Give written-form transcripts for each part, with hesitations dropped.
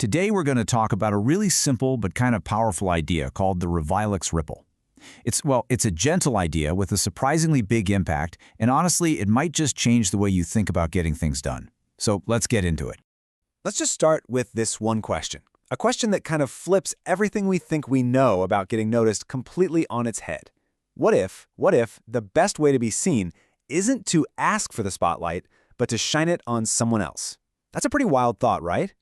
Today we're going to talk about a really simple but kind of powerful idea called the REVIALEX ripple. It's a gentle idea with a surprisingly big impact, and honestly, it might just change the way you think about getting things done. So let's get into it. Let's just start with this one question. A question that kind of flips everything we think we know about getting noticed completely on its head. What if the best way to be seen isn't to ask for the spotlight, but to shine it on someone else? That's a pretty wild thought, right?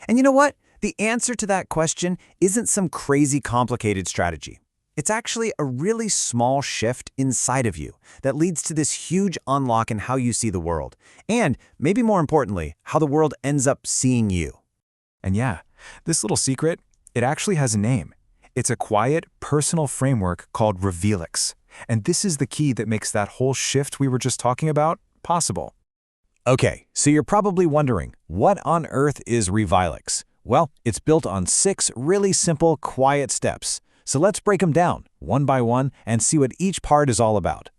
And you know what? The answer to that question isn't some crazy complicated strategy. It's actually a really small shift inside of you that leads to this huge unlock in how you see the world, and maybe more importantly, how the world ends up seeing you. And yeah, this little secret, it actually has a name. It's a quiet, personal framework called REVIALEX, and this is the key that makes that whole shift we were just talking about possible. Okay, so you're probably wondering, what on earth is REVIALEX? Well, it's built on 6 really simple, quiet steps. So let's break them down, one by one, and see what each part is all about.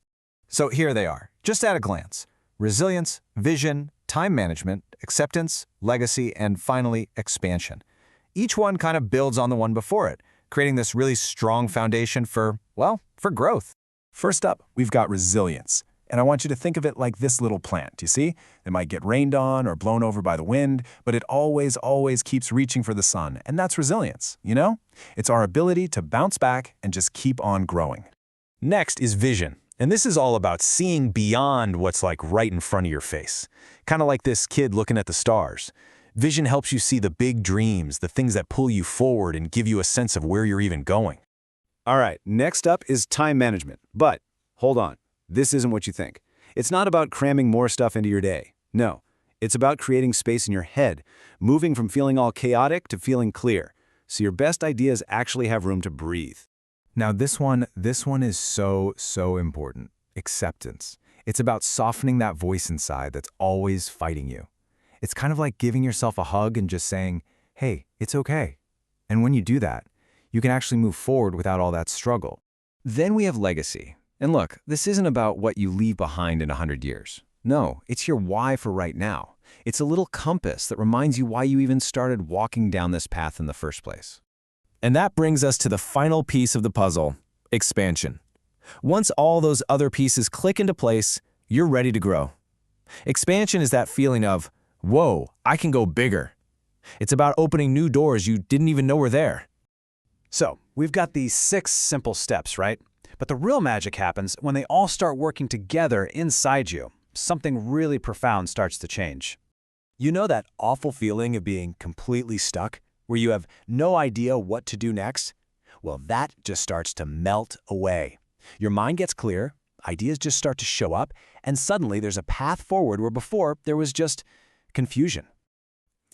So here they are, just at a glance. Resilience, vision, time management, acceptance, legacy, and finally, expansion. Each one kind of builds on the one before it, creating this really strong foundation for growth. First up, we've got resilience. And I want you to think of it like this little plant, you see? It might get rained on or blown over by the wind, but it always keeps reaching for the sun, and that's resilience, you know? It's our ability to bounce back and just keep on growing. Next is vision, and this is all about seeing beyond what's like right in front of your face. Kind of like this kid looking at the stars. Vision helps you see the big dreams, the things that pull you forward and give you a sense of where you're even going. All right, next up is time management, but hold on. This isn't what you think. It's not about cramming more stuff into your day. No, it's about creating space in your head, moving from feeling all chaotic to feeling clear, so your best ideas actually have room to breathe. Now this one is so important. Acceptance. It's about softening that voice inside that's always fighting you. It's kind of like giving yourself a hug and just saying, hey, it's okay. And when you do that, you can actually move forward without all that struggle. Then we have legacy. And look, this isn't about what you leave behind in 100 years. No, it's your why for right now. It's a little compass that reminds you why you even started walking down this path in the first place. And that brings us to the final piece of the puzzle, expansion. Once all those other pieces click into place, you're ready to grow. Expansion is that feeling of, whoa, I can go bigger. It's about opening new doors you didn't even know were there. So, we've got these 6 simple steps, right? But the real magic happens when they all start working together inside you. Something really profound starts to change. You know that awful feeling of being completely stuck, where you have no idea what to do next? Well, that just starts to melt away. Your mind gets clear, ideas just start to show up, and suddenly there's a path forward where before there was just confusion.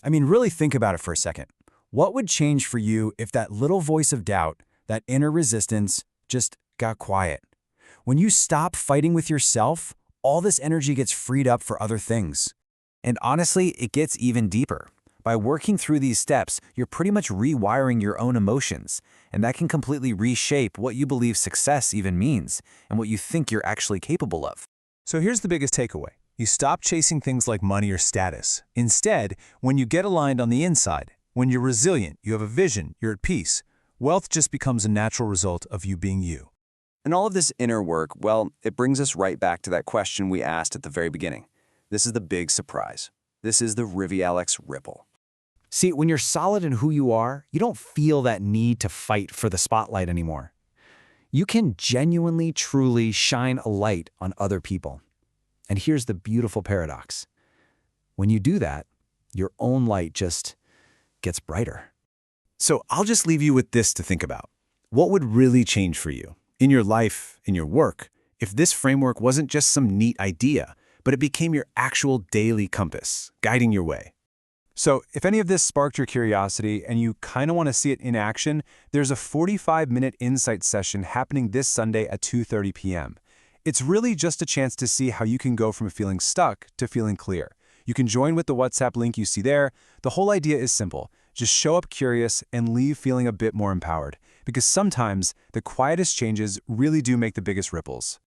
I mean, really think about it for a second. What would change for you if that little voice of doubt, that inner resistance, just got quiet? When you stop fighting with yourself, all this energy gets freed up for other things. And honestly, it gets even deeper. By working through these steps, you're pretty much rewiring your own emotions, and that can completely reshape what you believe success even means and what you think you're actually capable of. So here's the biggest takeaway. You stop chasing things like money or status. Instead, when you get aligned on the inside, when you're resilient, you have a vision, you're at peace, wealth just becomes a natural result of you being you. And all of this inner work, well, it brings us right back to that question we asked at the very beginning. This is the big surprise. This is the REVIALEX ripple. See, when you're solid in who you are, you don't feel that need to fight for the spotlight anymore. You can genuinely, truly shine a light on other people. And here's the beautiful paradox. When you do that, your own light just gets brighter. So I'll just leave you with this to think about. What would really change for you? In your life, in your work, if this framework wasn't just some neat idea, but it became your actual daily compass, guiding your way. So if any of this sparked your curiosity and you kind of want to see it in action, there's a 45-minute insight session happening this Sunday at 2:30 p.m. It's really just a chance to see how you can go from feeling stuck to feeling clear. You can join with the WhatsApp link you see there. The whole idea is simple. Just show up curious and leave feeling a bit more empowered. Because sometimes the quietest changes really do make the biggest ripples.